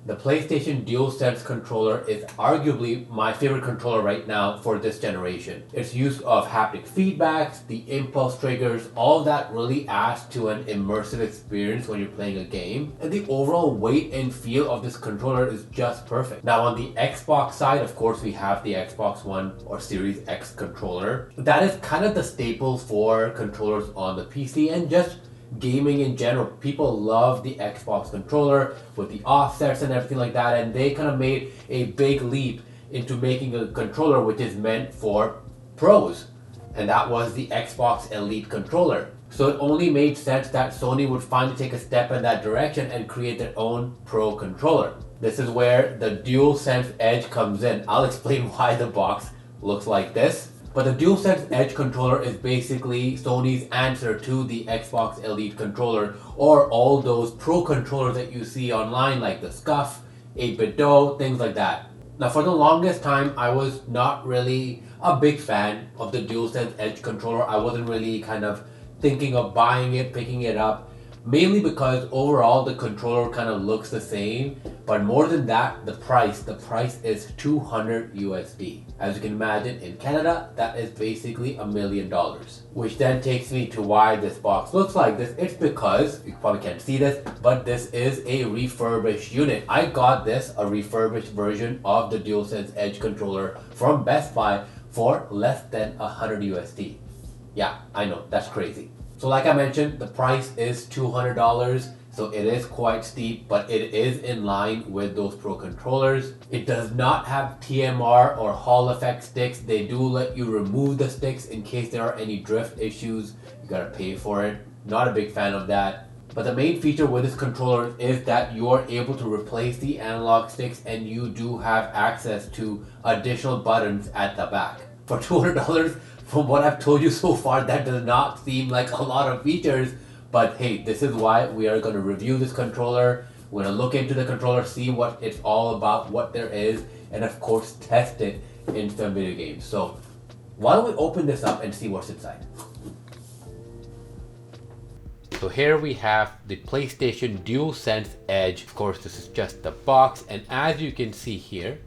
The PlayStation DualSense controller is arguably my favorite controller right now for this generation. Its use of haptic feedbacks, the impulse triggers, all that really adds to an immersive experience when you're playing a game. And the overall weight and feel of this controller is just perfect. Now on the Xbox side, of course, we have the Xbox One or Series X controller. That is kind of the staple for controllers on the PC and just gaming in general. People love the Xbox controller with the offsets and everything like that, and they kind of made a big leap into making a controller which is meant for pros, and that was the Xbox Elite controller. So it only made sense that Sony would finally take a step in that direction and create their own pro controller. This is where the DualSense Edge comes in. I'll explain why the box looks like this. But the DualSense Edge controller is basically Sony's answer to the Xbox Elite controller, or all those pro controllers that you see online like the Scuff, 8-Bit Do, things like that. Now for the longest time, I was not really a big fan of the DualSense Edge controller. I wasn't really kind of thinking of buying it, picking it up, mainly because overall the controller kind of looks the same, but more than that, the price is 200 USD. As you can imagine, in Canada that is basically $1 million, which then takes me to why this box looks like this. It's because you probably can't see this, but this is a refurbished unit. I got this, a refurbished version of the DualSense Edge controller from Best Buy for less than 100 USD. Yeah, I know, that's crazy. So like I mentioned, the price is $200, so it is quite steep, but it is in line with those pro controllers. It does not have TMR or Hall effect sticks. They do let you remove the sticks in case there are any drift issues. You gotta pay for it. Not a big fan of that. But the main feature with this controller is that you are able to replace the analog sticks, and you do have access to additional buttons at the back. For $200, from what I've told you so far, that does not seem like a lot of features, but hey, this is why we are going to review this controller. We're going to look into the controller, see what it's all about, what there is, and of course test it in some video games. So why don't we open this up and see what's inside. So here we have the PlayStation DualSense Edge. Of course, this is just the box, and as you can see here,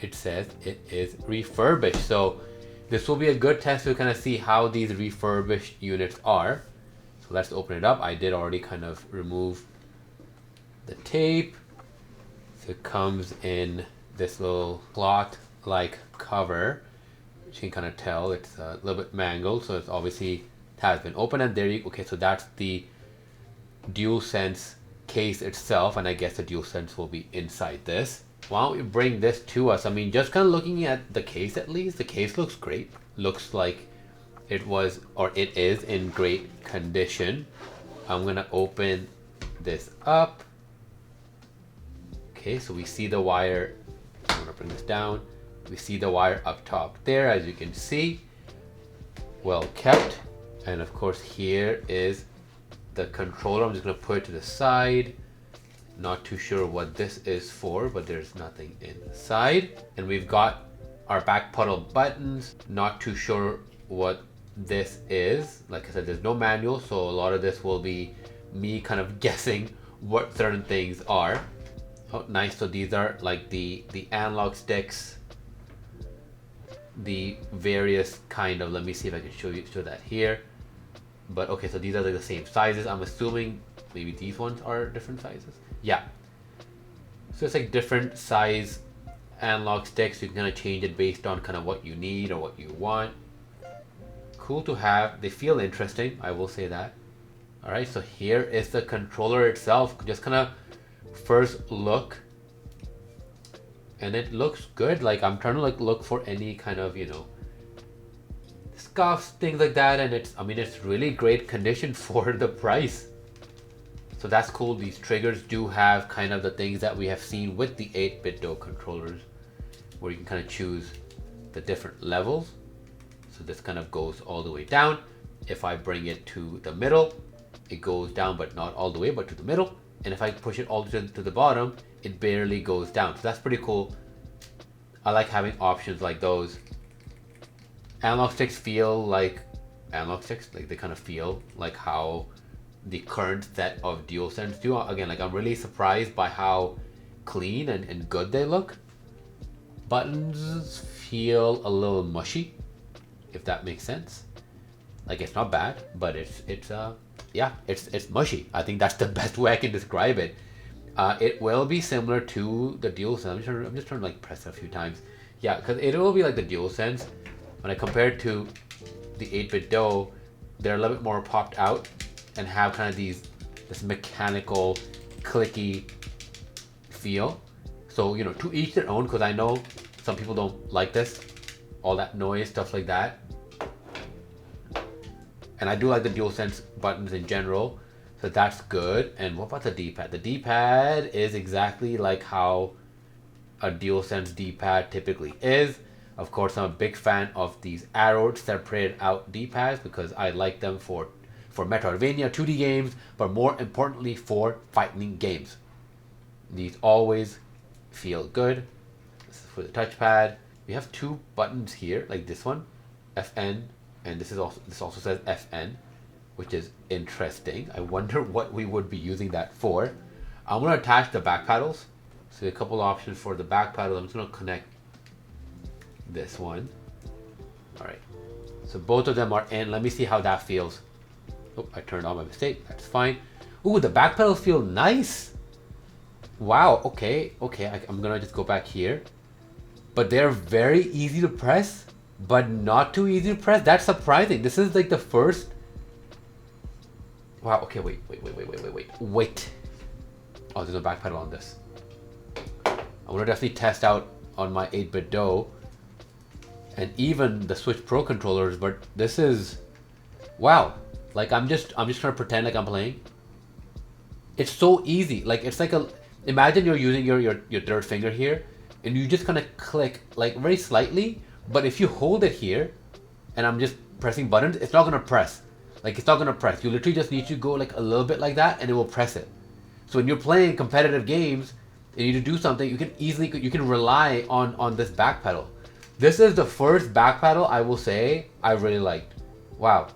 it says it is refurbished. So this will be a good test to kind of see how these refurbished units are. So let's open it up. I did already kind of remove the tape. So it comes in this little cloth-like cover, which you can kind of tell it's a little bit mangled. So it's obviously has been opened, and there you okay. So that's the DualSense case itself, and I guess the DualSense will be inside this. Why don't we bring this to us? I mean, just kind of looking at the case, at least the case looks great. Looks like it was, or it is, in great condition. I'm gonna open this up. Okay, so we see the wire. I'm gonna bring this down. We see the wire up top there, as you can see. Well kept. And of course here is the controller. I'm just gonna put it to the side. Not too sure what this is for, but there's nothing inside. And we've got our back pedal buttons. Not too sure what this is. Like I said, there's no manual, so a lot of this will be me kind of guessing what certain things are. Oh, nice. So these are like the analog sticks, the various kind of, let me see if I can show that here. But okay, so these are like the same sizes. I'm assuming maybe these ones are different sizes. Yeah. So it's like different size analog sticks. You can kind of change it based on kind of what you need or what you want. Cool to have. They feel interesting, I will say that. All right, so here is the controller itself. Just kind of first look, and it looks good. Like I'm trying to like look for any kind of, you know, scuffs, things like that, and it's, I mean, it's really great condition for the price. So that's cool. These triggers do have kind of the things that we have seen with the 8-Bit Do controllers, where you can kind of choose the different levels. So this kind of goes all the way down. If I bring it to the middle, it goes down, but not all the way, but to the middle. And if I push it all to the bottom, it barely goes down. So that's pretty cool. I like having options like those. Analog sticks feel like analog sticks, like they kind of feel like how the current set of DualSense do. Again, like I'm really surprised by how clean and good they look. Buttons feel a little mushy, if that makes sense. Like, it's not bad, but it's mushy. I think that's the best way I can describe it. It will be similar to the DualSense. I'm just trying to like press it a few times. Yeah, because it will be like the DualSense. When I compare it to the 8-bit Do, they're a little bit more popped out and have kind of this mechanical, clicky feel. So, you know, to each their own, because I know some people don't like this, all that noise, stuff like that. And I do like the DualSense buttons in general, so that's good. And what about the D-pad? The D-pad is exactly like how a DualSense D-pad typically is. Of course, I'm a big fan of these arrowed, separated out D-pads because I like them for Metroidvania 2D games, but more importantly for fighting games. These always feel good. This is for the touchpad. We have two buttons here, like this one, FN, and this also says FN, which is interesting. I wonder what we would be using that for. I'm gonna attach the back paddles. So a couple options for the back paddle. I'm just gonna connect this one. All right. So both of them are in. Let me see how that feels. Oh, I turned on my mistake. That's fine. Ooh, the back pedals feel nice. Wow. Okay. I'm gonna just go back here. But they're very easy to press, but not too easy to press. That's surprising. This is like the first. Wow. Okay. Wait. Oh, there's a back pedal on this. I'm gonna definitely test out on my 8-bit Do and even the Switch Pro controllers, but this is wow. Like I'm just trying to pretend like I'm playing. It's so easy. Like it's like imagine you're using your third finger here and you just kind of click like very slightly, but if you hold it here and I'm just pressing buttons, it's not gonna press. Like it's not gonna press. You literally just need to go like a little bit like that and it will press it. So when you're playing competitive games and you need to do something, you can rely on this back pedal. This is the first back pedal I will say I really liked. Wow.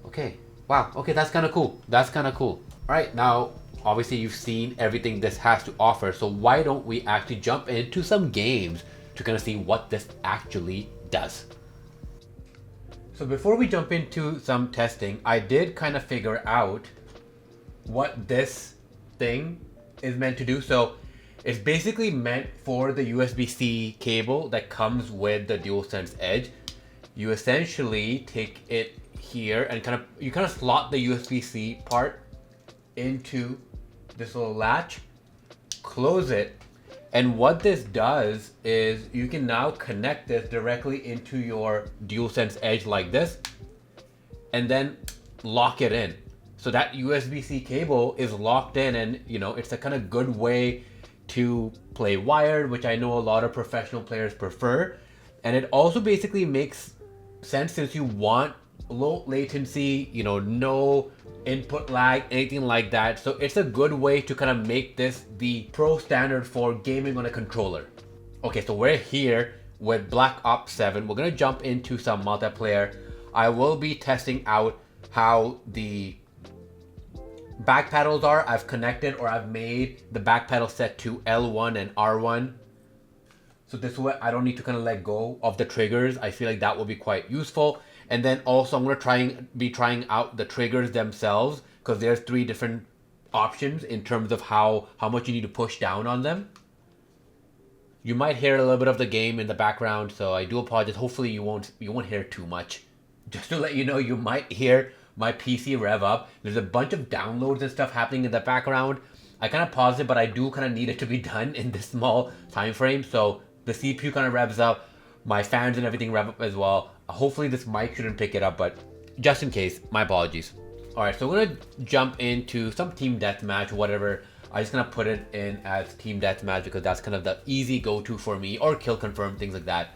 Okay. Wow. Okay, that's kind of cool. All right, now obviously you've seen everything this has to offer, so why don't we actually jump into some games to kind of see what this actually does. So before we jump into some testing, I did kind of figure out what this thing is meant to do. So it's basically meant for the USB-C cable that comes with the DualSense Edge. You essentially take it here and you kind of slot the USB-C part into this little latch, close it, and what this does is you can now connect this directly into your DualSense Edge like this, and then lock it in. So that USB-C cable is locked in, and you know, it's a kind of good way to play wired, which I know a lot of professional players prefer. And it also basically makes sense since you want low latency, you know, no input lag, anything like that. So it's a good way to kind of make this the pro standard for gaming on a controller. Okay, so we're here with Black Ops 7. We're gonna jump into some multiplayer. I will be testing out how the back paddles are. I've connected, or I've made the back pedal set to L1 and R1. So this way I don't need to kind of let go of the triggers. I feel like that will be quite useful. And then also I'm gonna be trying out the triggers themselves, because there's 3 different options in terms of how much you need to push down on them. You might hear a little bit of the game in the background, so I do apologize. Hopefully you won't hear too much. Just to let you know, you might hear my PC rev up. There's a bunch of downloads and stuff happening in the background. I kind of paused it, but I do kind of need it to be done in this small time frame. So the CPU kind of revs up, my fans and everything rev up as well. Hopefully this mic shouldn't pick it up, but just in case, my apologies. All right, so we're gonna jump into some team deathmatch, whatever. I'm just gonna put it in as team deathmatch because that's kind of the easy go-to for me, or kill confirm, things like that.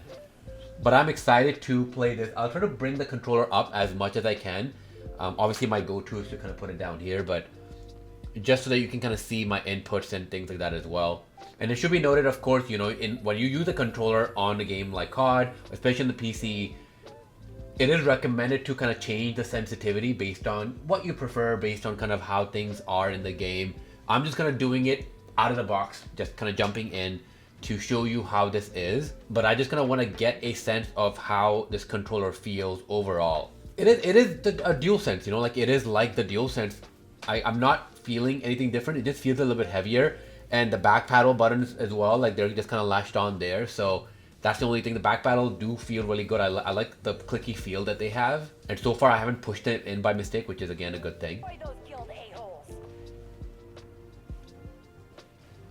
But I'm excited to play this. I'll try to bring the controller up as much as I can. Obviously my go-to is to kind of put it down here, but just so that you can kind of see my inputs and things like that as well. And it should be noted, of course, you know, when you use a controller on a game like COD, especially on the PC, it is recommended to kind of change the sensitivity based on what you prefer, based on kind of how things are in the game. I'm just kind of doing it out of the box, just kind of jumping in to show you how this is, but I just kind of want to get a sense of how this controller feels overall. It is a DualSense, you know, like it is like the DualSense. I'm not feeling anything different. It just feels a little bit heavier, and the back paddle buttons as well, like they're just kind of lashed on there. So that's the only thing. The back paddle do feel really good. I like the clicky feel that they have, and so far I haven't pushed it in by mistake, which is again a good thing.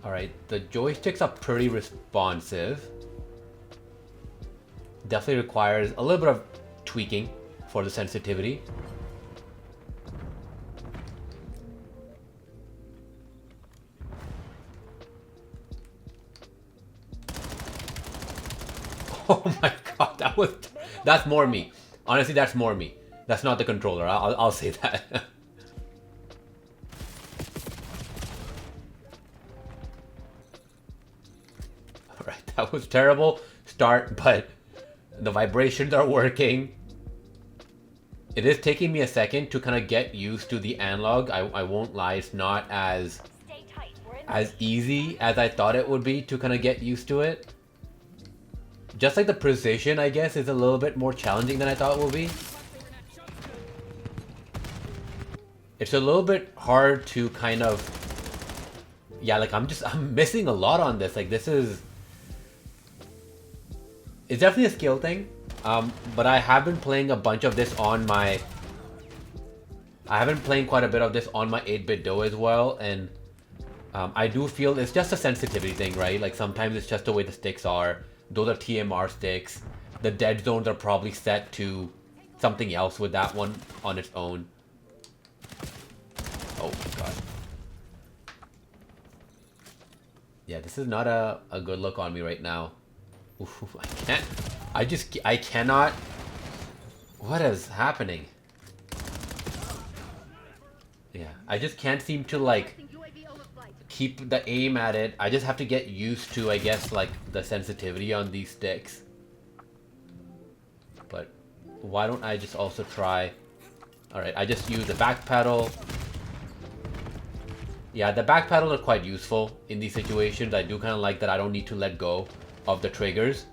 Alright, the joysticks are pretty responsive. Definitely requires a little bit of tweaking for the sensitivity. Oh my god, that's more me. Honestly, that's more me. That's not the controller, I'll say that. Alright, that was terrible start, but the vibrations are working. It is taking me a second to kind of get used to the analog. I won't lie, it's not as easy as I thought it would be to kind of get used to it. Just like the precision, I guess, is a little bit more challenging than I thought it would be. It's a little bit hard to kind of... Yeah, like I'm missing a lot on this. Like this is... It's definitely a skill thing. But I have been playing a bunch of this on my... I have been playing quite a bit of this on my 8-bit DualSense as well, and I do feel it's just a sensitivity thing, right? Like sometimes it's just the way the sticks are. Those are TMR sticks. The dead zones are probably set to something else with that one on its own. Oh my god. Yeah, this is not a good look on me right now. Oof, I cannot. What is happening? Yeah, I just can't seem to like keep the aim at it. I just have to get used to, I guess, like the sensitivity on these sticks. But why don't I just also try... Alright, I just use the back pedal. Yeah, the back pedals are quite useful in these situations. I do kind of like that I don't need to let go of the triggers.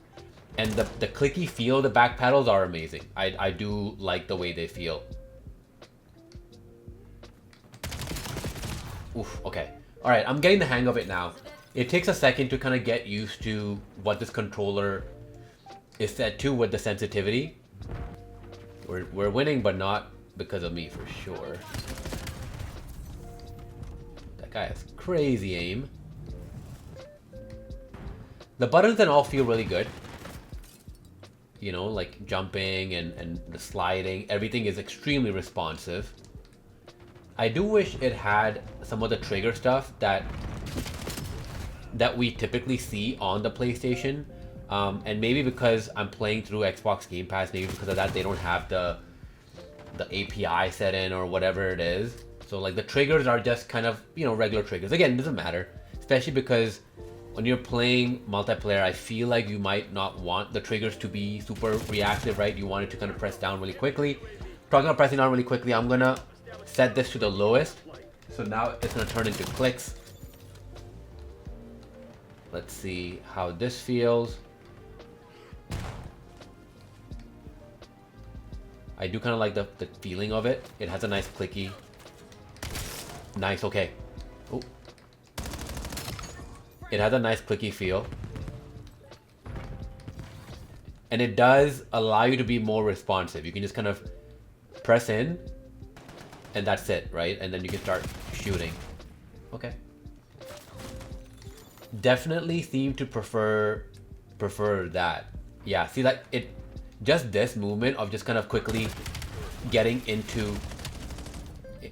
And the clicky feel of the back pedals are amazing. I do like the way they feel. Oof, okay. Alright, I'm getting the hang of it now. It takes a second to kind of get used to what this controller is set to with the sensitivity. We're winning, but not because of me for sure. That guy has crazy aim. The buttons then all feel really good. You know, like jumping and the sliding, everything is extremely responsive. I do wish it had some of the trigger stuff that we typically see on the PlayStation. And maybe because I'm playing through Xbox Game Pass, maybe because of that they don't have the API set in or whatever it is. So like the triggers are just kind of, you know, regular triggers. Again, it doesn't matter, especially because when you're playing multiplayer, I feel like you might not want the triggers to be super reactive, right? You want it to kind of press down really quickly. Talking about pressing down really quickly, I'm gonna set this to the lowest. So now it's gonna turn into clicks. Let's see how this feels. I do kind of like the feeling of it. It has a nice clicky. Nice, okay. Oh. It has a nice clicky feel. And it does allow you to be more responsive. You can just kind of press in and that's it, right? And then you can start shooting. Okay. Definitely seem to prefer that. Yeah, see that just this movement of just kind of quickly getting into,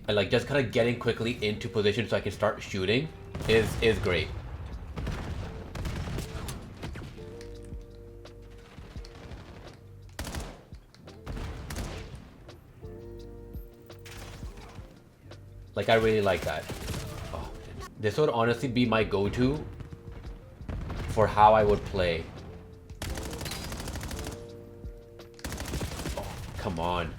like just kind of getting quickly into position so I can start shooting is great. Like I really like that. Oh, this would honestly be my go-to for how I would play. Oh, come on.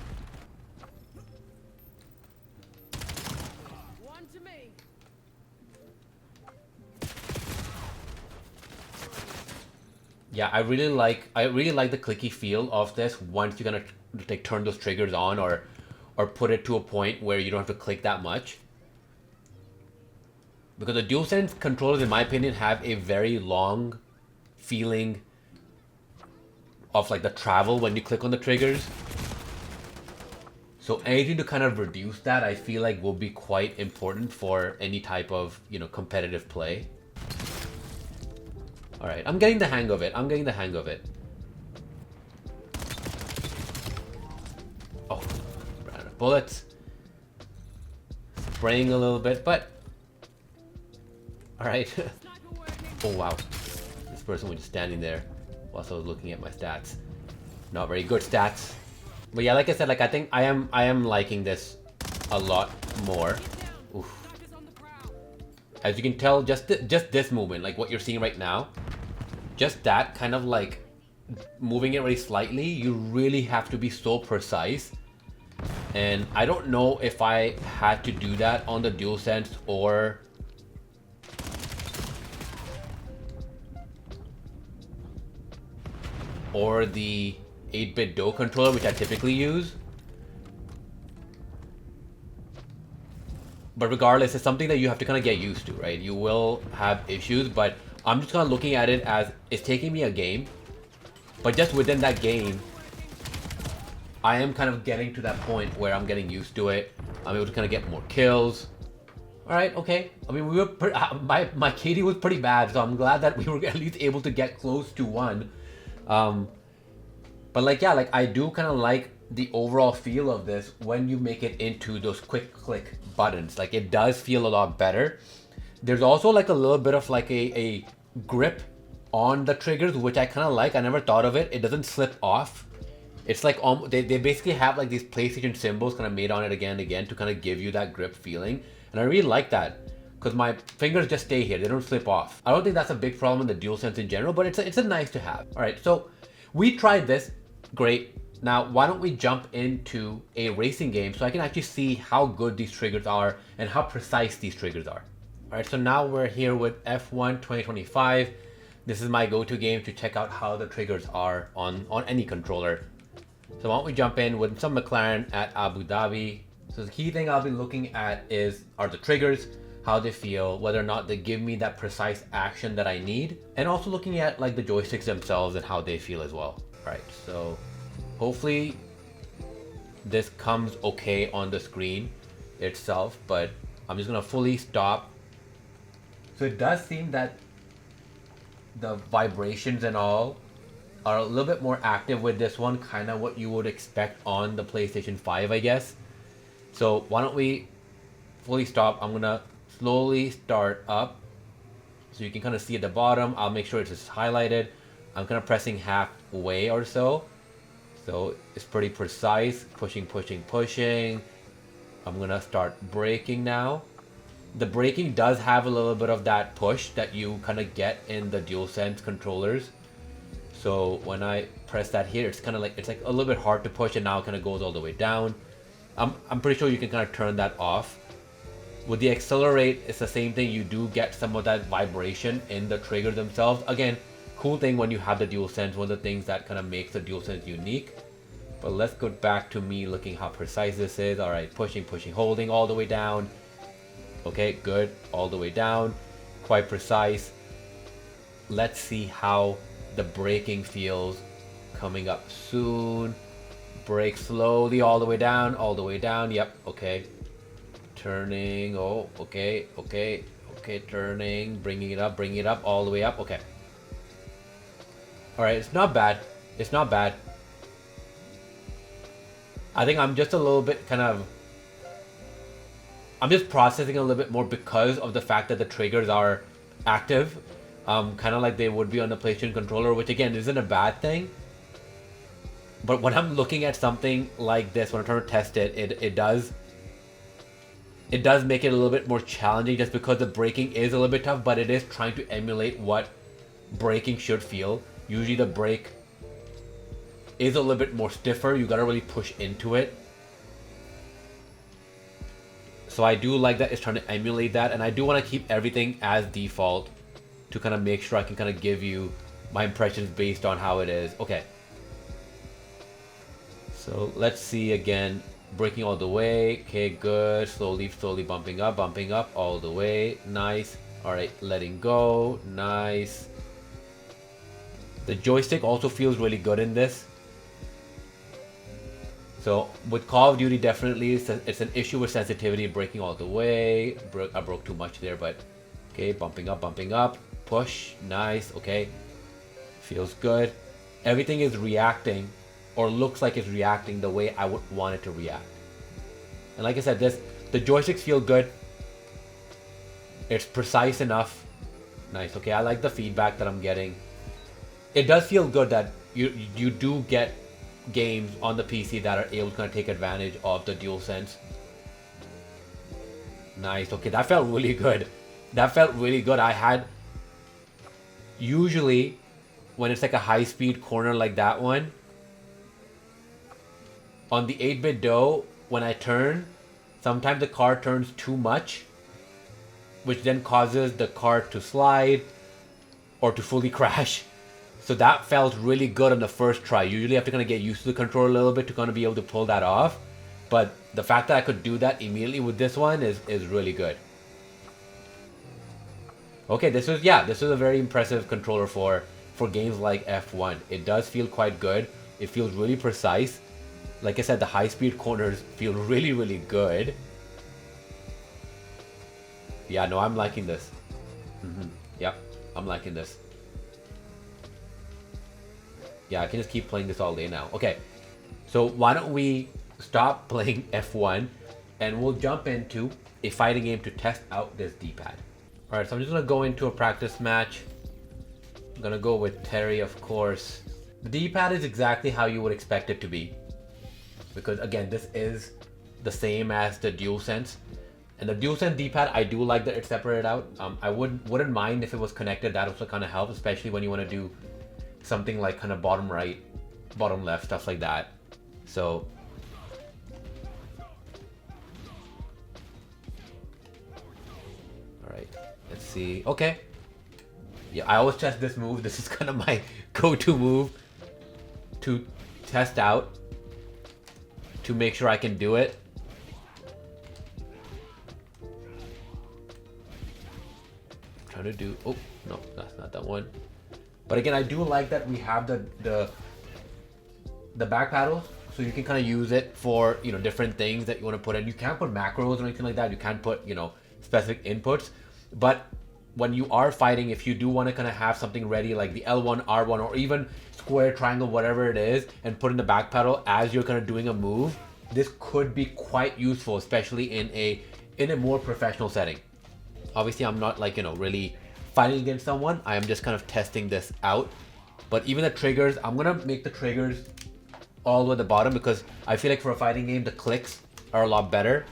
Yeah, I really like the clicky feel of this once you're gonna like turn those triggers on or put it to a point where you don't have to click that much. Because the DualSense controllers, in my opinion, have a very long feeling of like the travel when you click on the triggers. So anything to kind of reduce that, I feel like will be quite important for any type of, you know, competitive play. All right, I'm getting the hang of it. I'm getting the hang of it. Oh, ran out of bullets. Spraying a little bit, but all right. Oh wow, this person was just standing there whilst I was looking at my stats. Not very good stats. But yeah, like I said, like I think I am liking this a lot more. Oof. As you can tell, just this movement, like what you're seeing right now, just that kind of like moving it really slightly, you really have to be so precise. And I don't know if I had to do that on the DualSense or the 8-bit Do controller, which I typically use. But regardless, it's something that you have to kind of get used to, right? You will have issues, but I'm just kind of looking at it as it's taking me a game. But just within that game, I am kind of getting to that point where I'm getting used to it. I'm able to kind of get more kills. All right, okay. I mean, we were my KD was pretty bad, so I'm glad that we were at least able to get close to 1. But like, yeah, like I do kind of like the overall feel of this when you make it into those quick click buttons. Like it does feel a lot better. There's also like a little bit of like a grip on the triggers, which I kind of like. I never thought of it. It doesn't slip off. It's like they basically have like these PlayStation symbols kind of made on it again and again to kind of give you that grip feeling. And I really like that because my fingers just stay here. They don't slip off. I don't think that's a big problem in the DualSense in general, but it's a nice to have. All right, so we tried this. Great. Now, why don't we jump into a racing game so I can actually see how good these triggers are and how precise these triggers are. All right, so now we're here with F1 2025. This is my go-to game to check out how the triggers are on any controller. So why don't we jump in with some McLaren at Abu Dhabi. So the key thing I'll be looking at are the triggers, how they feel, whether or not they give me that precise action that I need, and also looking at like the joysticks themselves and how they feel as well. Right, so hopefully this comes okay on the screen itself, but I'm just gonna fully stop. So it does seem that the vibrations and all are a little bit more active with this one, kind of what you would expect on the PlayStation 5, I guess. So why don't we fully stop. I'm gonna slowly start up so you can kind of see at the bottom. I'll make sure it's just highlighted. I'm kind of pressing halfway or so. So it's pretty precise. Pushing, pushing, pushing. I'm gonna start braking now. The braking does have a little bit of that push that you kind of get in the DualSense controllers. So when I press that here, it's kind of like, it's like a little bit hard to push, and now it kind of goes all the way down. I'm pretty sure you can kind of turn that off. With the accelerate, it's the same thing. You do get some of that vibration in the triggers themselves. Again, cool thing when you have the DualSense, one of the things that kind of makes the DualSense unique. But let's go back to me looking how precise this is. All right, pushing, pushing, holding all the way down. Okay, good, all the way down. Quite precise. Let's see how the braking feels. Coming up soon. Brake slowly all the way down, all the way down. Yep, okay. Turning, oh, okay, okay, okay, turning, bringing it up, all the way up, okay. All right, it's not bad. It's not bad. I think I'm just a little bit I'm just processing a little bit more because of the fact that the triggers are active, kind of like they would be on the PlayStation controller, which again isn't a bad thing. But when I'm looking at something like this, when I'm trying to test it, it does make it a little bit more challenging just because the braking is a little bit tough, but it is trying to emulate what braking should feel. Usually the brake is a little bit more stiffer. You gotta really push into it. So I do like that it's trying to emulate that, and I do want to keep everything as default to kind of make sure I can kind of give you my impressions based on how it is. Okay. So let's see again. Braking all the way. Okay, good. Slowly bumping up all the way. Nice. All right, letting go. Nice. The joystick also feels really good in this. So with Call of Duty, definitely it's an issue with sensitivity, braking all the way. I broke too much there, but okay, bumping up, push, nice, okay. Feels good. Everything is reacting, or looks like it's reacting the way I would want it to react. And like I said, the joysticks feel good. It's precise enough. Nice, okay, I like the feedback that I'm getting. It does feel good that you do get games on the PC that are able to kind of take advantage of the DualSense. Nice, okay, that felt really good. I had, usually when it's like a high-speed corner like that one, on the 8-bit DualSense, when I turn, sometimes the car turns too much, which then causes the car to slide or to fully crash. So that felt really good on the first try. You usually have to kind of get used to the controller a little bit to kind of be able to pull that off. But the fact that I could do that immediately with this one is really good. Okay, this is a very impressive controller for games like F1. It does feel quite good. It feels really precise. Like I said, the high-speed corners feel really, really good. Yeah, no, I'm liking this. Yep, I'm liking this. Yeah, I can just keep playing this all day now. Okay, so why don't we stop playing F1 and we'll jump into a fighting game to test out this D-pad. Alright, so I'm just going to go into a practice match. I'm going to go with Terry, of course. The D-pad is exactly how you would expect it to be. Because again, this is the same as the DualSense. And the DualSense D-pad, I do like that it's separated out. I wouldn't mind if it was connected. That also kind of helps, especially when you want to do something like kind of bottom right, bottom left, stuff like that. So all right, let's see. Okay, yeah, I always test this move. This is kind of my go-to move to test out, to make sure I can do it. I'm trying to do, oh no, that's not that one. But again, I do like that we have the back paddles, so you can kind of use it for, you know, different things that you want to put in. You can't put macros or anything like that. You can't put, you know, specific inputs. But when you are fighting, if you do want to kind of have something ready like the L1, R1, or even square, triangle, whatever it is, and put in the back paddle as you're kind of doing a move, this could be quite useful, especially in a more professional setting. Obviously, I'm not like, you know, really fighting against someone. I am just kind of testing this out. But even the triggers, I'm gonna make the triggers all the way at the bottom because I feel like for a fighting game, the clicks are a lot better.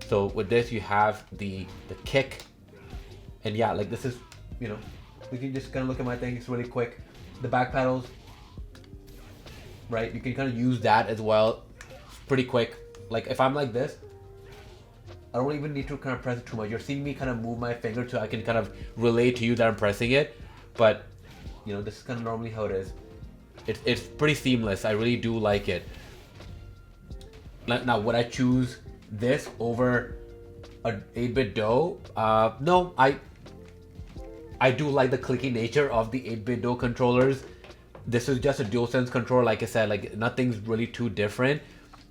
So with this, you have the kick, and yeah, like this is, you know, we can just kind of look at my things really quick. The back paddles, right? You can kind of use that as well, pretty quick. Like if I'm like this, I don't even need to kind of press it too much. You're seeing me kind of move my finger so I can kind of relay to you that I'm pressing it. But, you know, this is kind of normally how it is. It's pretty seamless. I really do like it. Now, would I choose this over an 8-bit DualSense? No, I do like the clicky nature of the 8-bit DualSense controllers. This is just a DualSense controller. Like I said, like nothing's really too different.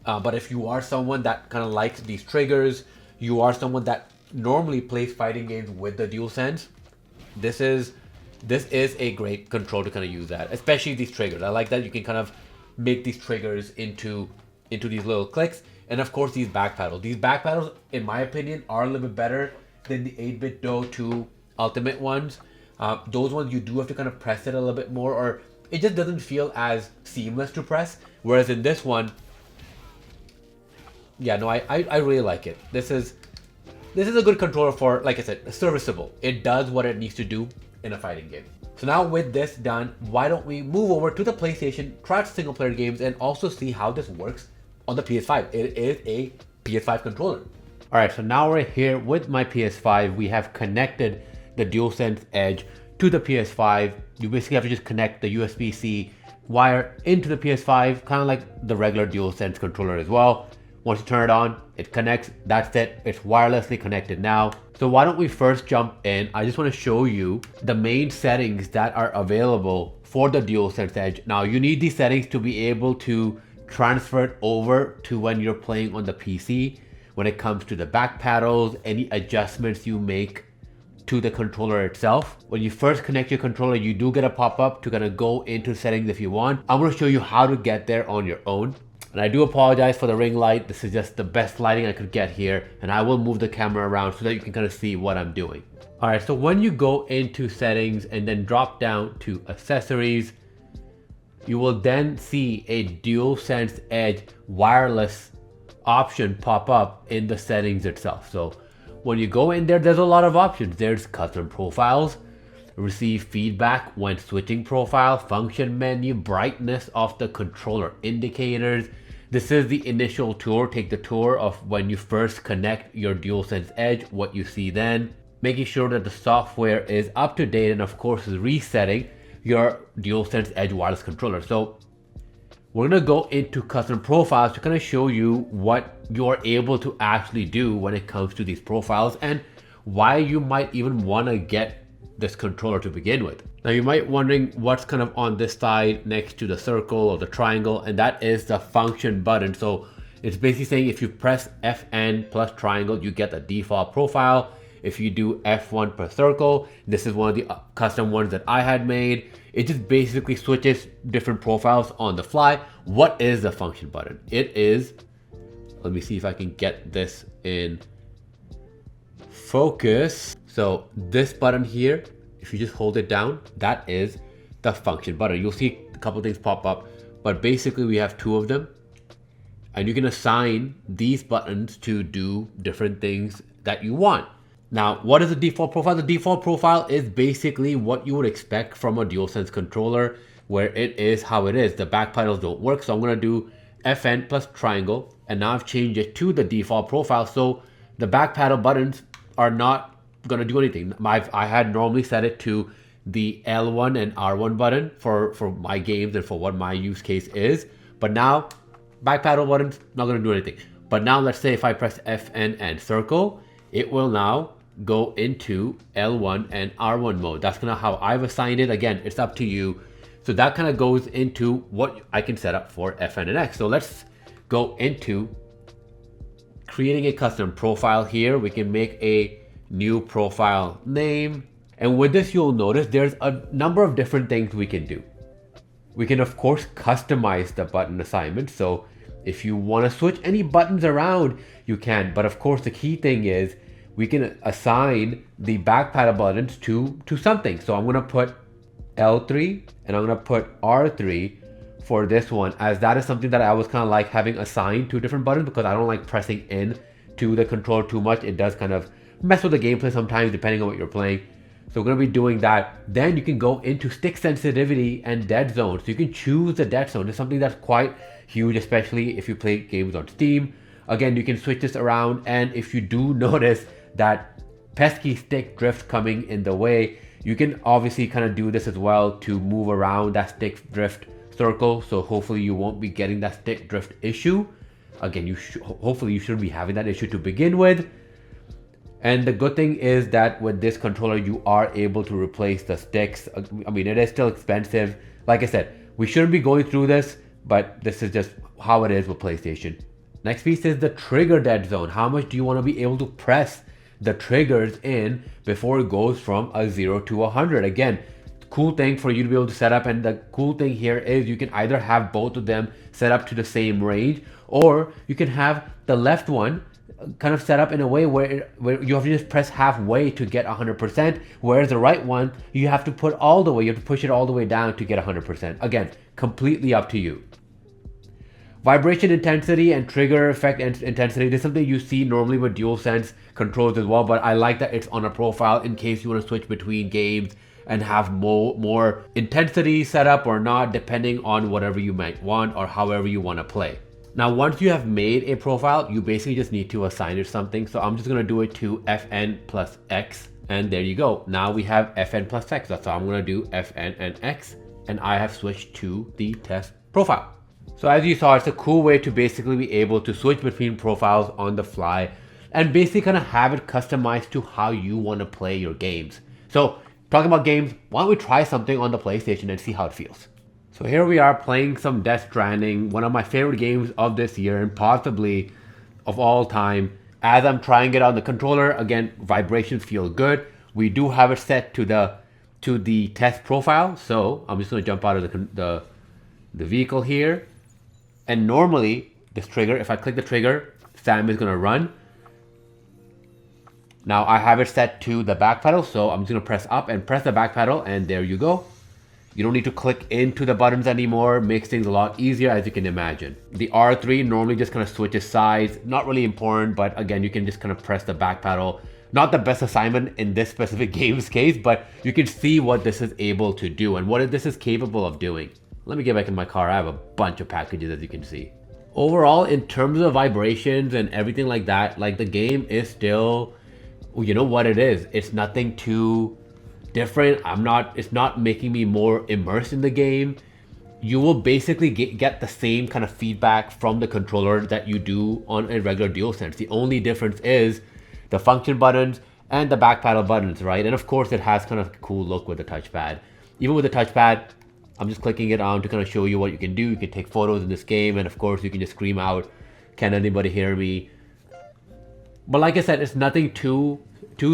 But if you are someone that kind of likes these triggers, you are someone that normally plays fighting games with the DualSense, this is a great control to kind of use that, especially these triggers. I like that you can kind of make these triggers into these little clicks. And of course, these back paddles. These back paddles, in my opinion, are a little bit better than the 8-bit DualSense 2 Ultimate ones. Those ones, you do have to kind of press it a little bit more, or it just doesn't feel as seamless to press. Whereas in this one, yeah, no, I really like it. This is a good controller for, like I said, serviceable. It does what it needs to do in a fighting game. So now with this done, why don't we move over to the PlayStation, try out single player games, and also see how this works on the PS5. It is a PS5 controller. All right, so now we're here with my PS5. We have connected the DualSense Edge to the PS5. You basically have to just connect the USB-C wire into the PS5, kind of like the regular DualSense controller as well. Once you turn it on, it connects. That's it. It's wirelessly connected now. So why don't we first jump in? I just want to show you the main settings that are available for the DualSense Edge. Now you need these settings to be able to transfer it over to when you're playing on the PC. When it comes to the back paddles, any adjustments you make to the controller itself. When you first connect your controller, you do get a pop-up to kind of go into settings if you want. I'm going to show you how to get there on your own. And I do apologize for the ring light. This is just the best lighting I could get here. And I will move the camera around so that you can kind of see what I'm doing. All right, so when you go into settings and then drop down to accessories, you will then see a DualSense Edge wireless option pop up in the settings itself. So when you go in there, there's a lot of options. There's custom profiles, receive feedback when switching profile, function menu, brightness of the controller indicators. This is the initial tour. Take the tour of when you first connect your DualSense Edge, what you see then, making sure that the software is up to date, and of course is resetting your DualSense Edge wireless controller. So we're gonna go into custom profiles to kind of show you what you're able to actually do when it comes to these profiles and why you might even wanna get this controller to begin with. Now you might wondering what's kind of on this side next to the circle or the triangle, and that is the function button. So it's basically saying if you press FN plus triangle, you get the default profile. If you do F1 per circle, this is one of the custom ones that I had made. It just basically switches different profiles on the fly. What is the function button? It is, let me see if I can get this in focus. So this button here, if you just hold it down, that is the function button. You'll see a couple things pop up, but basically we have two of them, and you can assign these buttons to do different things that you want. Now, what is the default profile? The default profile is basically what you would expect from a DualSense controller, where it is how it is. The back pedals don't work, so I'm gonna do FN plus triangle, and now I've changed it to the default profile, so the back paddle buttons are not gonna do anything. I had normally set it to the L1 and R1 button for my games and for what my use case is, but now back paddle buttons not gonna do anything. But now let's say if I press FN and circle, it will now go into L1 and R1 mode. That's kind of how I've assigned it. Again, it's up to you. So that kind of goes into what I can set up for FN and X. So let's go into creating a custom profile here. We can make a new profile name. And with this, you'll notice there's a number of different things we can do. We can, of course, customize the button assignment. So if you want to switch any buttons around, you can. But of course, the key thing is we can assign the back paddle buttons to something. So I'm going to put L3 and I'm going to put R3 for this one, as that is something that I was kind of like having assigned to different buttons because I don't like pressing in to the controller too much. It does kind of mess with the gameplay sometimes depending on what you're playing. So we're going to be doing that. Then you can go into stick sensitivity and dead zone. So you can choose the dead zone. It's something that's quite huge, especially if you play games on Steam. Again, you can switch this around, and if you do notice that pesky stick drift coming in the way, you can obviously kind of do this as well to move around that stick drift circle. So hopefully you won't be getting that stick drift issue. Again, hopefully you shouldn't be having that issue to begin with. And the good thing is that with this controller, you are able to replace the sticks. I mean, it is still expensive. Like I said, we shouldn't be going through this, but this is just how it is with PlayStation. Next piece is the trigger dead zone. How much do you want to be able to press the triggers in before it goes from a 0 to 100? Again, cool thing for you to be able to set up, and the cool thing here is you can either have both of them set up to the same range, or you can have the left one kind of set up in a way where you have to just press halfway to get 100%, whereas the right one, you have to put all the way, you have to push it all the way down to get 100%. Again, completely up to you. Vibration intensity and trigger effect intensity, this is something you see normally with DualSense controls as well, but I like that it's on a profile in case you want to switch between games and have more intensity set up or not, depending on whatever you might want or however you want to play. Now, once you have made a profile, you basically just need to assign it something. So I'm just going to do it to FN plus X And there you go. Now we have FN plus X. That's how I'm gonna do FN and X. And I have switched to the test profile. So as you saw, it's a cool way to basically be able to switch between profiles on the fly and basically kind of have it customized to how you want to play your games. So talking about games, why don't we try something on the PlayStation and see how it feels. So here we are playing some Death Stranding, one of my favorite games of this year and possibly of all time. As I'm trying it on the controller, again, vibrations feel good. We do have it set to the test profile. So I'm just going to jump out of the vehicle here. And normally this trigger, if I click the trigger, Sam is going to run. Now I have it set to the back pedal, so I'm just going to press up and press the back pedal, and there you go. You don't need to click into the buttons anymore. Makes things a lot easier, as you can imagine. The R3 normally just kind of switches sides. Not really important, but again, you can just kind of press the back pedal. Not the best assignment in this specific game's case, but you can see what this is able to do and what this is capable of doing. Let me get back in my car. I have a bunch of packages, as you can see. Overall, in terms of vibrations and everything like that, like the game is still, you know what it is. It's nothing too different. It's not making me more immersed in the game. You will basically get the same kind of feedback from the controller that you do on a regular DualSense. The only difference is the function buttons and the back paddle buttons, right? And of course it has kind of a cool look with the touchpad. Even with the touchpad, I'm just clicking it on to kind of show you what you can do. You can take photos in this game, and of course you can just scream out, "Can anybody hear me?" But like I said, it's nothing too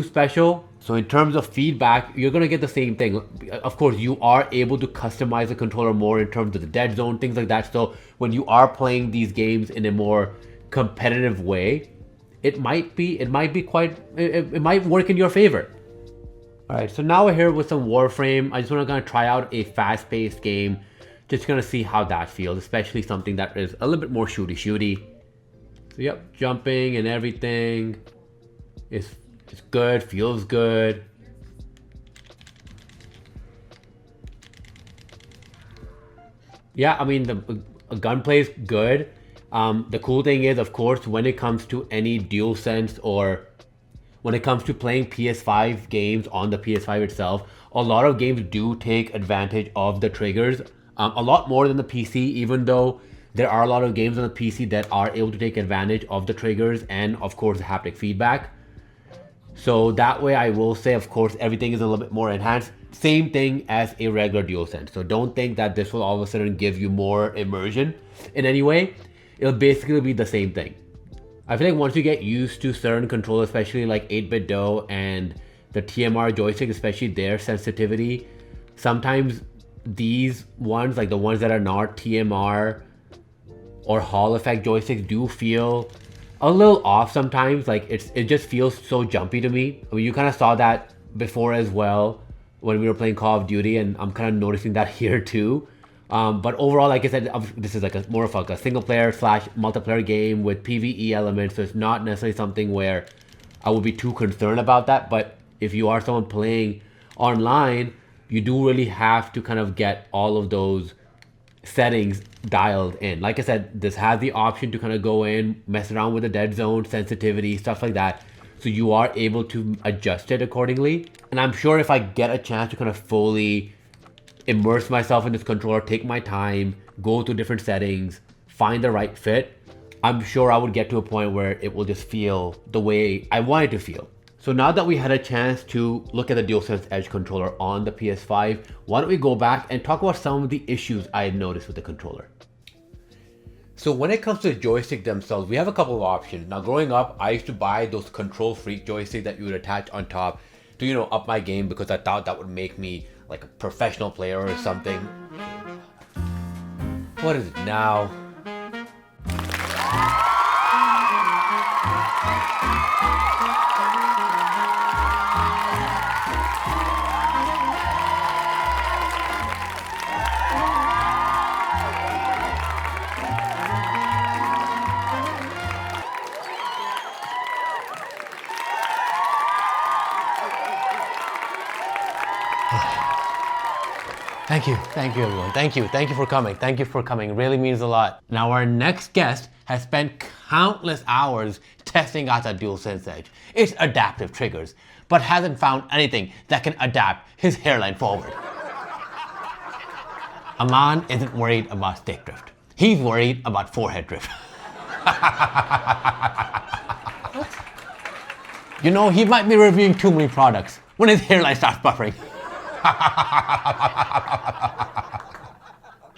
special. So in terms of feedback, you're gonna get the same thing. Of course, you are able to customize the controller more in terms of the dead zone, things like that. So when you are playing these games in a more competitive way, it might work in your favor. All right, so now we're here with some Warframe. I just want to kind of try out a fast-paced game, just gonna see how that feels, especially something that is a little bit more shooty. So yep, jumping and everything is good, feels good. Yeah, I mean, the gunplay is good. The cool thing is, of course, when it comes to any DualSense or when it comes to playing PS5 games on the PS5 itself, a lot of games do take advantage of the triggers, a lot more than the PC, even though there are a lot of games on the PC that are able to take advantage of the triggers and of course the haptic feedback. So that way I will say, of course, everything is a little bit more enhanced. Same thing as a regular DualSense. So don't think that this will all of a sudden give you more immersion in any way. It'll basically be the same thing. I feel like once you get used to certain controllers, especially like 8-bit Do and the TMR joystick, especially their sensitivity, sometimes these ones, like the ones that are not TMR or Hall effect joysticks, do feel a little off sometimes. Like it just feels so jumpy to me. I mean, you kind of saw that before as well when we were playing Call of Duty, and I'm kind of noticing that here too. But overall, like I said, this is like more of like a single player / multiplayer game with PvE elements, so it's not necessarily something where I would be too concerned about that. But if you are someone playing online, you do really have to kind of get all of those settings dialed in. Like I said, this has the option to kind of go in, mess around with the dead zone, sensitivity, stuff like that. So you are able to adjust it accordingly. And I'm sure if I get a chance to kind of fully immerse myself in this controller, take my time, go to different settings, find the right fit, I'm sure I would get to a point where it will just feel the way I want it to feel. So now that we had a chance to look at the DualSense Edge controller on the PS5, why don't we go back and talk about some of the issues I had noticed with the controller. So when it comes to the joystick themselves, we have a couple of options. Now growing up, I used to buy those Control Freak joysticks that you would attach on top to, you know, up my game, because I thought that would make me like a professional player or something. What is it now? Thank you everyone. Thank you for coming. It really means a lot. Now our next guest has spent countless hours testing out that DualSense Edge, its adaptive triggers. but hasn't found anything that can adapt his hairline forward. Aman isn't worried about stick drift. He's worried about forehead drift. You know, he might be reviewing too many products when his hairline starts buffering.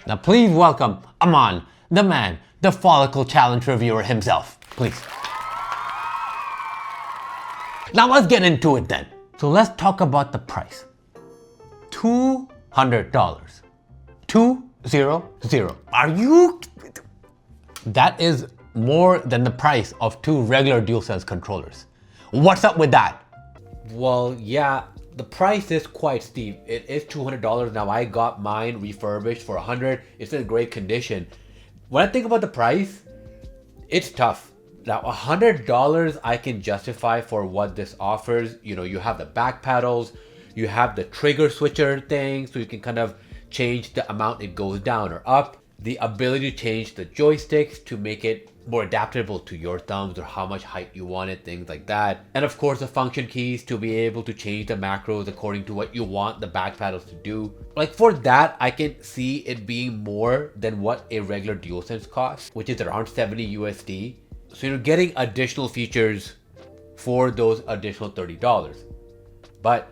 Now please welcome Aman, the man, the follicle challenge reviewer himself. Please. Now let's get into it then. So let's talk about the price. $200. 200. Are you? That is more than the price of 2 regular DualSense controllers. What's up with that? Well, yeah, the price is quite steep. It is $200. Now I got mine refurbished for $100. It's in great condition. When I think about the price, it's tough. Now $100 I can justify for what this offers. You know, you have the back paddles, you have the trigger switcher thing, so you can kind of change the amount it goes down or up. The ability to change the joysticks to make it more adaptable to your thumbs or how much height you want it, things like that. And of course the function keys to be able to change the macros according to what you want the back paddles to do. Like for that, I can see it being more than what a regular DualSense costs, which is around 70 USD. So you're getting additional features for those additional $30. But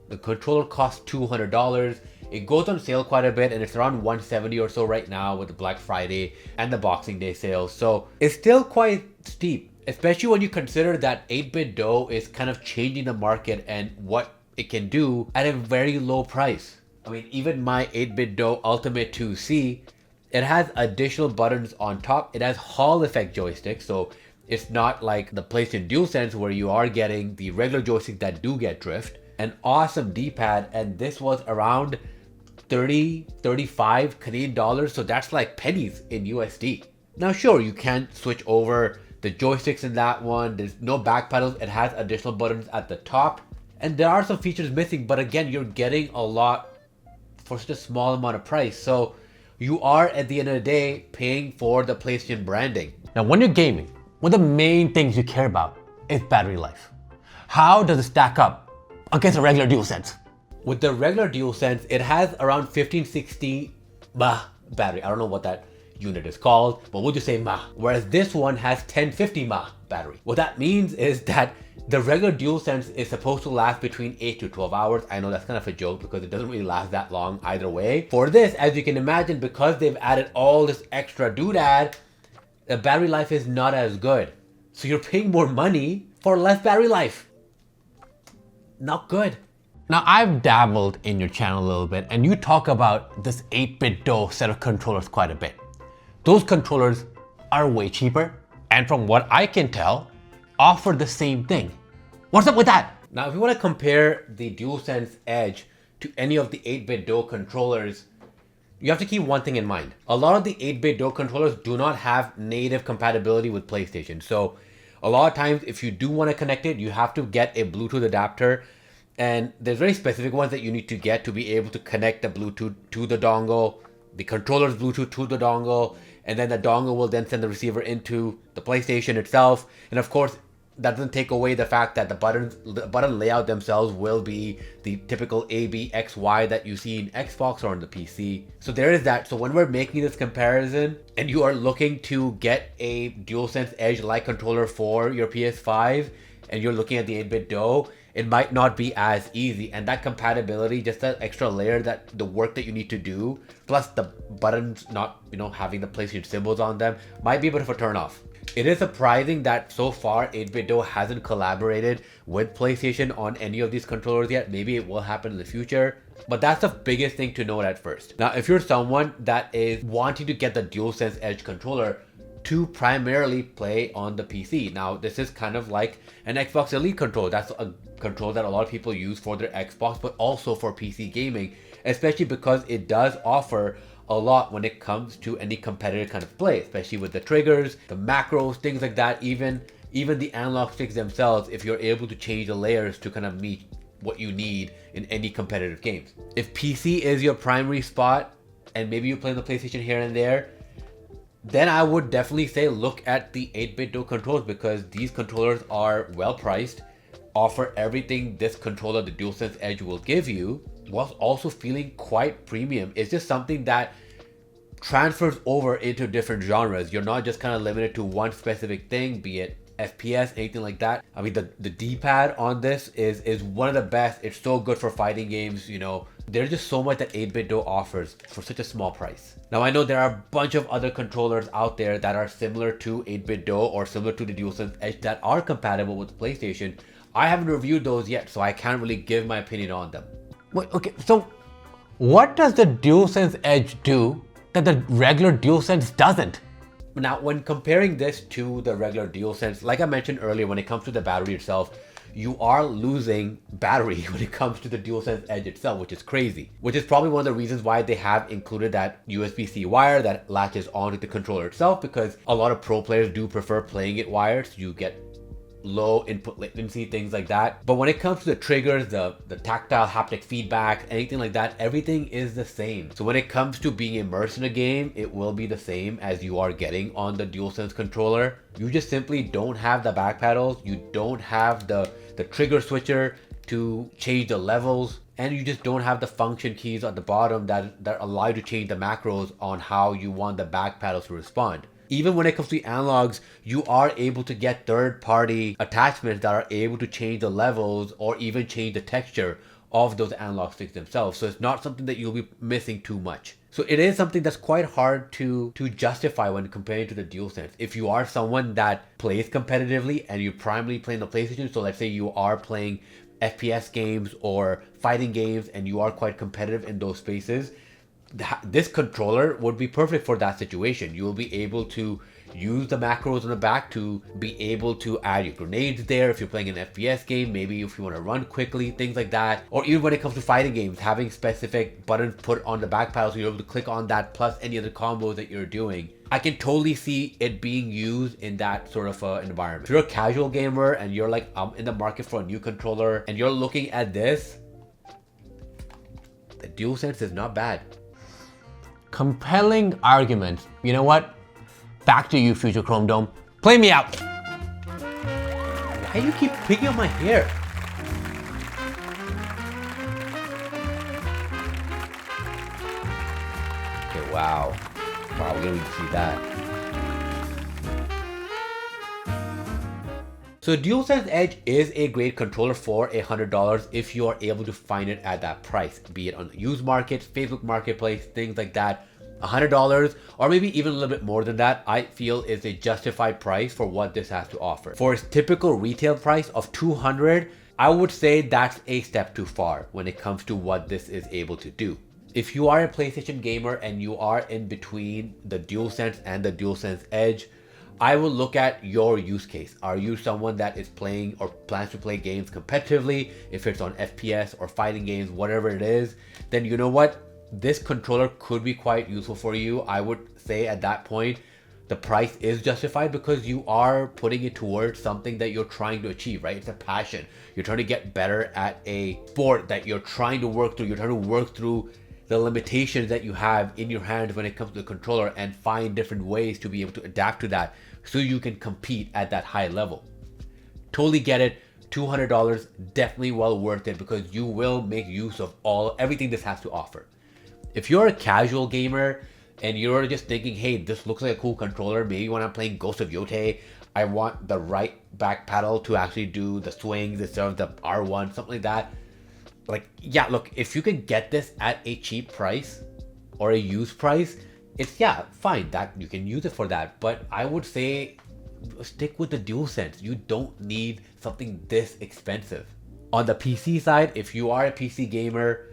the controller costs $200. It goes on sale quite a bit and it's around $170 or so right now with the Black Friday and the Boxing Day sales. So it's still quite steep, especially when you consider that 8BitDo is kind of changing the market and what it can do at a very low price. I mean, even my 8BitDo Ultimate 2C, it has additional buttons on top. It has Hall effect joysticks, so it's not like the PlayStation DualSense where you are getting the regular joysticks that do get drift. An awesome D-pad, and this was around 35 Canadian dollars, so that's like pennies in USD. Now sure, you can't switch over the joysticks in that one. There's no back paddles. It has additional buttons at the top, and there are some features missing, but again, you're getting a lot for such a small amount of price. So you are at the end of the day paying for the PlayStation branding. Now when you're gaming, one of the main things you care about is battery life. How does it stack up against a regular DualSense? With the regular DualSense, it has around 1560 mAh battery. I don't know what that unit is called, but we'll just say mAh. Whereas this one has 1050 mAh battery. What that means is that the regular DualSense is supposed to last between 8 to 12 hours. I know that's kind of a joke because it doesn't really last that long either way. For this, as you can imagine, because they've added all this extra doodad, the battery life is not as good. So you're paying more money for less battery life. Not good. Now I've dabbled in your channel a little bit and you talk about this 8BitDo set of controllers quite a bit. Those controllers are way cheaper and from what I can tell, offer the same thing. What's up with that? Now if you want to compare the DualSense Edge to any of the 8BitDo controllers, you have to keep one thing in mind. A lot of the 8BitDo controllers do not have native compatibility with PlayStation. So a lot of times if you do want to connect it, you have to get a Bluetooth adapter. And there's very specific ones that you need to get to be able to connect the Bluetooth to the dongle, the controller's Bluetooth to the dongle, and then the dongle will then send the receiver into the PlayStation itself. And of course, that doesn't take away the fact that the button layout themselves will be the typical A, B, X, Y that you see in Xbox or on the PC. So there is that. So when we're making this comparison and you are looking to get a DualSense Edge-like controller for your PS5 and you're looking at the 8BitDo, it might not be as easy, and that compatibility, just that extra layer, that the work that you need to do, plus the buttons not, having the PlayStation symbols on them, might be a bit of a turn off. It is surprising that so far 8BitDo hasn't collaborated with PlayStation on any of these controllers yet. Maybe it will happen in the future, but that's the biggest thing to note at first. Now, if you're someone that is wanting to get the DualSense Edge controller to primarily play on the PC. Now, this is kind of like an Xbox Elite controller. That's a controller that a lot of people use for their Xbox, but also for PC gaming, especially because it does offer a lot when it comes to any competitive kind of play, especially with the triggers, the macros, things like that, even the analog sticks themselves, if you're able to change the layers to kind of meet what you need in any competitive games. If PC is your primary spot, and maybe you play on the PlayStation here and there, then I would definitely say look at the 8BitDo controllers, because these controllers are well priced, offer everything this controller, the DualSense Edge, will give you, whilst also feeling quite premium. It's just something that transfers over into different genres. You're not just kind of limited to one specific thing, be it FPS, anything like that. I mean, the D-pad on this is one of the best. It's so good for fighting games, you know. There's just so much that 8BitDo offers for such a small price. Now, I know there are a bunch of other controllers out there that are similar to 8BitDo or similar to the DualSense Edge that are compatible with PlayStation. I haven't reviewed those yet, so I can't really give my opinion on them. Wait, okay, so what does the DualSense Edge do that the regular DualSense doesn't? Now, when comparing this to the regular DualSense, like I mentioned earlier, when it comes to the battery itself, you are losing battery when it comes to the DualSense Edge itself, which is crazy. Which is probably one of the reasons why they have included that USB-C wire that latches onto the controller itself, because a lot of pro players do prefer playing it wired, so you get low input latency, things like that. But when it comes to the triggers, the tactile haptic feedback, anything like that, everything is the same. So when it comes to being immersed in a game, it will be the same as you are getting on the DualSense controller. You just simply don't have the back pedals, you don't have the trigger switcher to change the levels, and you just don't have the function keys at the bottom that allow you to change the macros on how you want the back pedals to respond. Even when it comes to analogs, you are able to get third-party attachments that are able to change the levels or even change the texture of those analog sticks themselves. So it's not something that you'll be missing too much. So it is something that's quite hard to justify when comparing to the DualSense. If you are someone that plays competitively and you're primarily playing the PlayStation, so let's say you are playing FPS games or fighting games and you are quite competitive in those spaces, this controller would be perfect for that situation. You will be able to use the macros on the back to be able to add your grenades there if you're playing an FPS game, maybe if you want to run quickly, things like that. Or even when it comes to fighting games, having specific buttons put on the back panel so you're able to click on that plus any other combos that you're doing. I can totally see it being used in that sort of environment. If you're a casual gamer and you're like, I'm in the market for a new controller and you're looking at this, the DualSense is not bad. Compelling arguments. You know what? Back to you, Future Chrome Dome. Play me out. Why you keep picking up my hair? Okay, wow. Wow, we don't need to see that. So DualSense Edge is a great controller for $100 if you are able to find it at that price, be it on the used market, Facebook Marketplace, things like that. $100 or maybe even a little bit more than that, I feel is a justified price for what this has to offer. For its typical retail price of $200, I would say that's a step too far when it comes to what this is able to do. If you are a PlayStation gamer and you are in between the DualSense and the DualSense Edge, I will look at your use case. Are you someone that is playing or plans to play games competitively? If it's on FPS or fighting games, whatever it is, then you know what? This controller could be quite useful for you. I would say at that point, the price is justified because you are putting it towards something that you're trying to achieve, right? It's a passion. You're trying to get better at a sport that you're trying to work through. You're trying to work through the limitations that you have in your hands when it comes to the controller and find different ways to be able to adapt to that so you can compete at that high level. Totally get it. $200, definitely well worth it because you will make use of everything this has to offer. If you're a casual gamer and you're just thinking, hey, this looks like a cool controller, maybe when I'm playing Ghost of Yotei, I want the right back paddle to actually do the swings instead of the R1, something like that. Like, yeah, look, if you can get this at a cheap price or a used price, it's, yeah, fine, that you can use it for that. But I would say stick with the DualSense. You don't need something this expensive. On the PC side, if you are a PC gamer,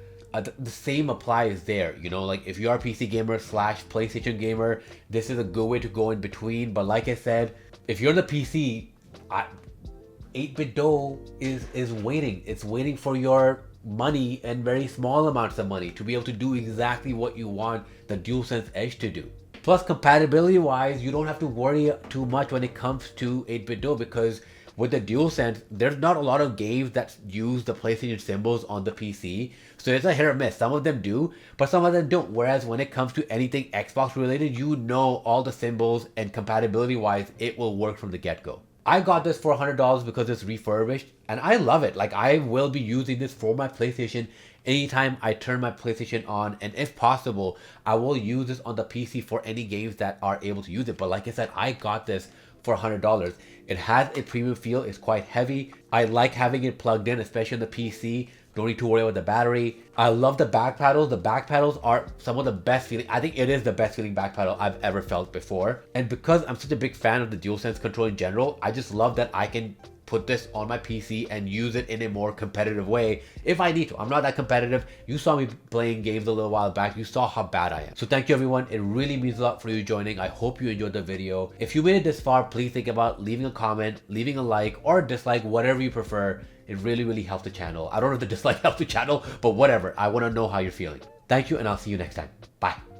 the same applies there. You know, like if you are a PC gamer / PlayStation gamer, this is a good way to go in between. But like I said, if you're the PC, 8BitDo is waiting. It's waiting for your money and very small amounts of money to be able to do exactly what you want the DualSense Edge to do. Plus, compatibility wise, you don't have to worry too much when it comes to 8BitDo because with the DualSense, there's not a lot of games that use the PlayStation symbols on the PC. So it's a hit or miss. Some of them do, but some of them don't. Whereas when it comes to anything Xbox related, you know all the symbols and compatibility wise, it will work from the get-go. I got this for $100 because it's refurbished. And I love it. Like, I will be using this for my PlayStation anytime I turn my PlayStation on, and if possible, I will use this on the PC for any games that are able to use it. But like I said, I got this for $100. It has a premium feel. It's quite heavy. I like having it plugged in, especially on the PC. Don't need to worry about the battery. I love the back paddles. The back paddles are some of the best feeling. I think it is the best feeling back paddle I've ever felt before. And because I'm such a big fan of the DualSense controller in general, I just love that I can put this on my PC and use it in a more competitive way if I need to. I'm not that competitive. You saw me playing games a little while back. You saw how bad I am. So thank you everyone. It really means a lot for you joining. I hope you enjoyed the video. If you made it this far, please think about leaving a comment, leaving a like or a dislike, whatever you prefer. It really helps the channel. I don't know if the dislike helps the channel, but whatever. I want to know how you're feeling. Thank you, and I'll see you next time. Bye.